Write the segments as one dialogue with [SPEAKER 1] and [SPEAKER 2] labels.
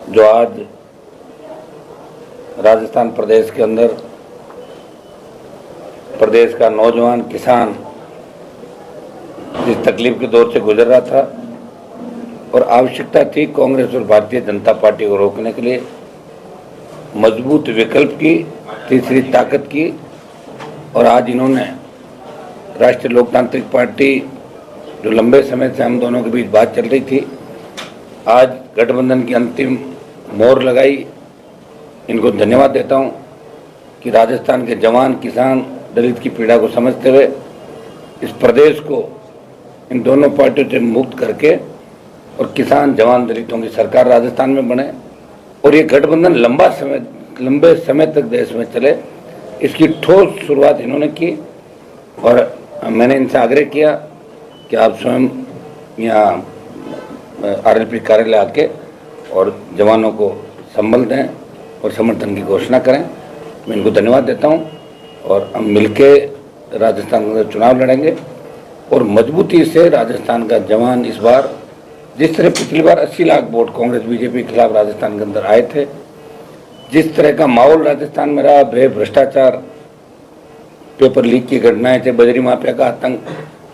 [SPEAKER 1] जो आज राजस्थान प्रदेश के अंदर प्रदेश का नौजवान किसान इस तकलीफ के दौर से गुजर रहा था और आवश्यकता थी कांग्रेस और भारतीय जनता पार्टी को रोकने के लिए मजबूत विकल्प की, तीसरी ताकत की। और आज इन्होंने राष्ट्रीय लोकतांत्रिक पार्टी, जो लंबे समय से हम दोनों के बीच बात चल रही थी, आज गठबंधन की अंतिम मोहर लगाई। इनको धन्यवाद देता हूं कि राजस्थान के जवान, किसान, दलित की पीड़ा को समझते हुए इस प्रदेश को इन दोनों पार्टियों से मुक्त करके और किसान, जवान, दलितों की सरकार राजस्थान में बने और ये गठबंधन लंबे समय तक देश में चले, इसकी ठोस शुरुआत इन्होंने की। और मैंने इनसे आग्रह किया कि आप स्वयं यहाँ RLP कार्यालय आके और जवानों को संबल दें और समर्थन की घोषणा करें। मैं इनको धन्यवाद देता हूं और हम मिलके राजस्थान में चुनाव लड़ेंगे और मजबूती से राजस्थान का जवान इस बार, जिस तरह पिछली बार 80 लाख वोट कांग्रेस बीजेपी के खिलाफ राजस्थान के अंदर आए थे, जिस तरह का माहौल राजस्थान में रहा, भ्रष्टाचार, पेपर लीक की घटनाएं थे, बजरी माफिया का आतंक,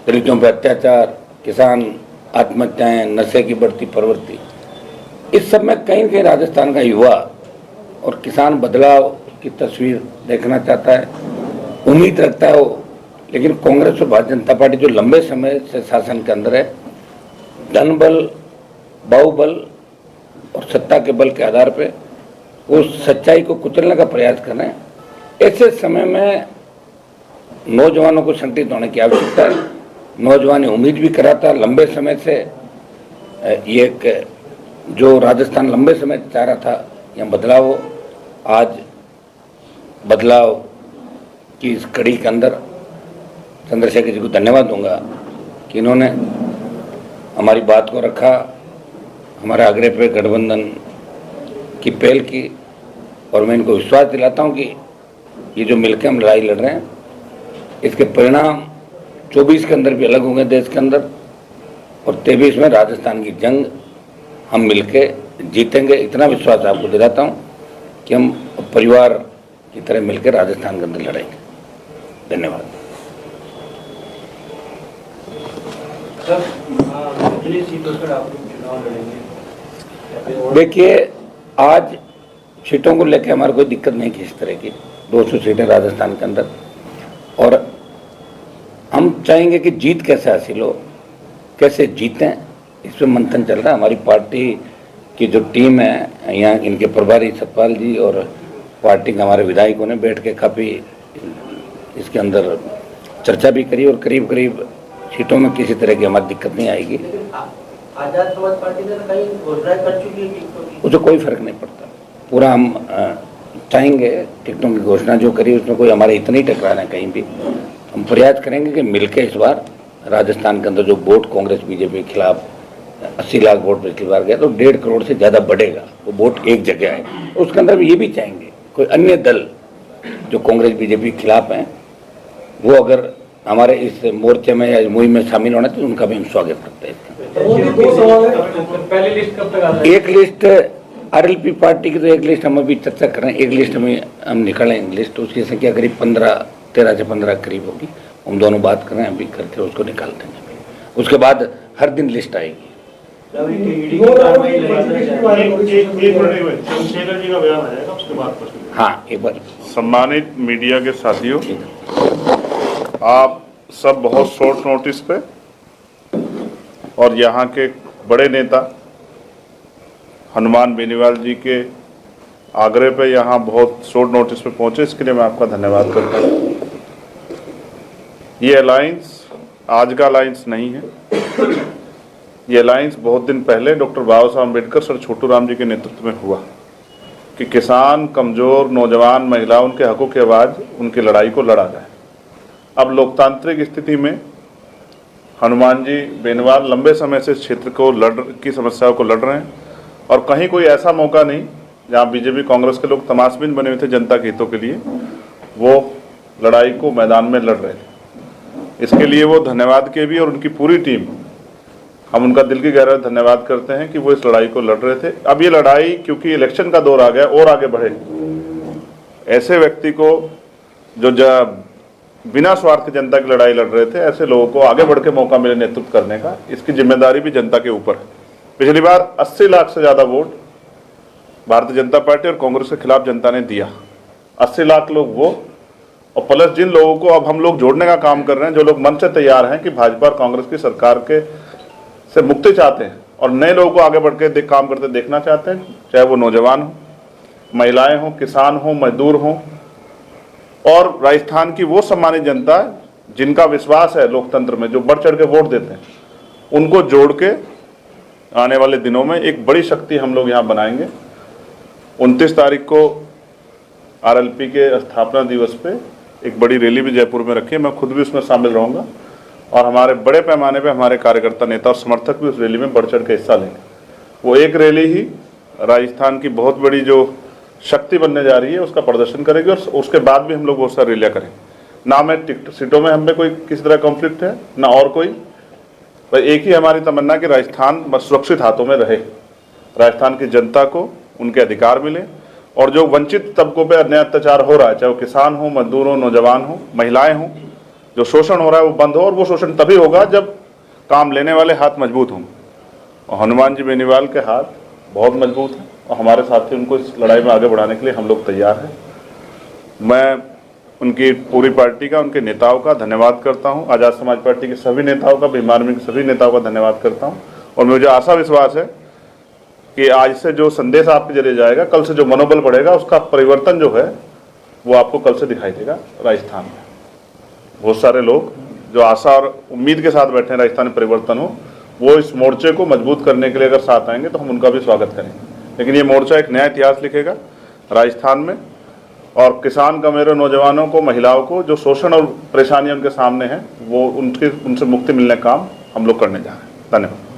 [SPEAKER 1] दलितों पर अत्याचार, किसान आत्महत्याएं, नशे की बढ़ती प्रवृत्ति, इस सब में कहीं न कहीं राजस्थान का युवा और किसान बदलाव की तस्वीर देखना चाहता है, उम्मीद रखता है वो। लेकिन कांग्रेस और भारतीय जनता पार्टी जो लंबे समय से शासन के अंदर है, धन बल, बाहुबल और सत्ता के बल के आधार पे वो सच्चाई को कुचलने का प्रयास कर रहे हैं। ऐसे समय में नौजवानों को संगठित होने की आवश्यकता है। नौजवान उम्मीद भी कराता लंबे समय से, ये जो राजस्थान लंबे समय चाह रहा था यहाँ बदलाव हो। आज बदलाव की इस कड़ी के अंदर चंद्रशेखर जी को धन्यवाद दूंगा कि इन्होंने हमारी बात को रखा, हमारे आग्रह पे गठबंधन की पहल की। और मैं इनको विश्वास दिलाता हूं कि ये जो मिलकर हम लड़ाई लड़ रहे हैं, इसके परिणाम 24 के अंदर भी अलग होंगे देश के अंदर, और 23 में राजस्थान की जंग हम मिलके जीतेंगे। इतना विश्वास आपको दिलाता हूं कि हम परिवार की तरह मिलकर राजस्थान के अंदर लड़ेंगे। धन्यवाद। देखिए, आज सीटों को लेकर हमारी कोई दिक्कत नहीं थी इस तरह की। 200 सीटें राजस्थान के अंदर, और हम चाहेंगे कि जीत कैसे हासिल हो, कैसे जीतें, इस पर मंथन चल रहा है। हमारी पार्टी की जो टीम है, यहाँ इनके प्रभारी सतपाल जी और पार्टी के हमारे विधायकों ने बैठ के काफ़ी इसके अंदर चर्चा भी करी और करीब करीब सीटों में किसी तरह की हमारी दिक्कत नहीं आएगी।
[SPEAKER 2] आजाद समाज पार्टी ने कई घोषणाएं कर चुकी है,
[SPEAKER 1] उससे कोई फर्क नहीं पड़ता। पूरा हम चाहेंगे टिकटों की घोषणा जो करी उसमें कोई हमारे इतना ही टकराना है कहीं भी। हम प्रयास करेंगे कि मिलकर इस बार राजस्थान के अंदर जो वोट कांग्रेस बीजेपी के खिलाफ 80 लाख वोट पिछली बार गया, तो 1.5 करोड़ से ज़्यादा बढ़ेगा। वो वोट एक जगह है, उसके अंदर भी ये भी चाहेंगे कोई अन्य दल जो कांग्रेस बीजेपी के खिलाफ हैं, वो अगर हमारे इस मोर्चे में या मुहिम में शामिल होना, तो उनका भी हम स्वागत करते हैं।
[SPEAKER 2] पहली लिस्ट कब तक आ रहा है?
[SPEAKER 1] एक लिस्ट RLP पार्टी की, तो एक लिस्ट हम अभी चर्चा कर रहे हैं। एक लिस्ट में हम निकालेंगे लिस्ट, उसकी संख्या करीब 13 से 15 करीब होगी। हम दोनों बात कर रहे हैं, अभी करके उसको निकाल देंगे। उसके बाद हर दिन लिस्ट आएगी। हाँ, एक बार।
[SPEAKER 3] सम्मानित मीडिया के साथियों, आप सब बहुत शॉर्ट नोटिस पे और यहाँ के बड़े नेता हनुमान बेनीवाल जी के आग्रह पे यहाँ बहुत शॉर्ट नोटिस पे पहुँचे, इसके लिए मैं आपका धन्यवाद करता हूँ। ये अलायंस आज का अलायंस नहीं है, ये अलायंस बहुत दिन पहले डॉक्टर बाबा साहब अम्बेडकर, सर छोटू राम जी के नेतृत्व में हुआ कि किसान, कमज़ोर, नौजवान, महिला, उनके हकों की आवाज़, उनकी लड़ाई को लड़ा जाए। अब लोकतांत्रिक स्थिति में हनुमान जी बेनीवाल लंबे समय से क्षेत्र को की समस्याओं को लड़ रहे हैं, और कहीं कोई ऐसा मौका नहीं जहां बीजेपी कांग्रेस के लोग तमाशबीन बने हुए थे जनता के हितों के लिए, वो लड़ाई को मैदान में लड़ रहे थे। इसके लिए वो धन्यवाद के भी, और उनकी पूरी टीम हम उनका दिल की गहराई से धन्यवाद करते हैं कि वो इस लड़ाई को लड़ रहे थे। अब ये लड़ाई क्योंकि इलेक्शन का दौर आ गया और आगे बढ़े, ऐसे व्यक्ति को जो बिना स्वार्थ जनता की लड़ाई लड़ रहे थे, ऐसे लोगों को आगे बढ़ के मौका मिले नेतृत्व करने का, इसकी जिम्मेदारी भी जनता के ऊपर है। पिछली बार 80 लाख से ज्यादा वोट भारतीय जनता पार्टी और कांग्रेस के खिलाफ जनता ने दिया। 80 लाख लोग वो, और प्लस जिन लोगों को अब हम लोग जोड़ने का काम कर रहे हैं, जो लोग मन से तैयार हैं कि भाजपा और कांग्रेस की सरकार के से मुक्ति चाहते हैं और नए लोगों को आगे बढ़ के काम करते देखना चाहते हैं, चाहे वो नौजवान हो, महिलाएं हो, किसान हो, मजदूर हो, और राजस्थान की वो सम्मानित जनता जिनका विश्वास है लोकतंत्र में, जो बढ़ चढ़ के वोट देते हैं, उनको जोड़ के आने वाले दिनों में एक बड़ी शक्ति हम लोग यहाँ बनाएंगे। 29 तारीख को आरएलपी के स्थापना दिवस पे एक बड़ी रैली भी जयपुर में रखी है, मैं खुद भी उसमें शामिल रहूंगा और हमारे बड़े पैमाने पे हमारे कार्यकर्ता, नेता और समर्थक भी उस रैली में बढ़ चढ़ के हिस्सा लेंगे। वो एक रैली ही राजस्थान की बहुत बड़ी जो शक्ति बनने जा रही है उसका प्रदर्शन करेगी और उसके बाद भी हम लोग बहुत सारी रैलियाँ करेंगे। ना मैं सीटों में हमें कोई किसी तरह कॉन्फ्लिक्ट है, ना और कोई, पर एक ही हमारी तमन्ना कि राजस्थान सुरक्षित हाथों में रहे, राजस्थान की जनता को उनके अधिकार मिले और जो वंचित तबकों पे अन्याय अत्याचार हो रहा है, चाहे वो किसान हो, मजदूर हो, नौजवान हो, महिलाएं हो, जो शोषण हो रहा है वो बंद हो। और वो शोषण तभी होगा जब काम लेने वाले हाथ मजबूत हों, और हनुमान जी बेनीवाल के हाथ बहुत मजबूत हैं और हमारे साथी उनको इस लड़ाई में आगे बढ़ाने के लिए हम लोग तैयार हैं। मैं उनकी पूरी पार्टी का, उनके नेताओं का धन्यवाद करता हूं, आज़ाद समाज पार्टी के सभी नेताओं का, भीम आर्मी के सभी नेताओं का धन्यवाद करता हूं। और मुझे आशा विश्वास है कि आज से जो संदेश आपके जरिए जाएगा, कल से जो मनोबल बढ़ेगा, उसका परिवर्तन जो है वो आपको कल से दिखाई देगा। राजस्थान में बहुत सारे लोग जो आशा और उम्मीद के साथ बैठे हैं राजस्थान में परिवर्तन हो, वो इस मोर्चे को मजबूत करने के लिए अगर साथ आएंगे तो हम उनका भी स्वागत करेंगे। लेकिन ये मोर्चा एक नया इतिहास लिखेगा राजस्थान में, और किसान का मेरे नौजवानों को, महिलाओं को जो शोषण और परेशानियां उनके सामने हैं, वो उनसे मुक्ति मिलने का काम हम लोग करने जा रहे हैं। धन्यवाद।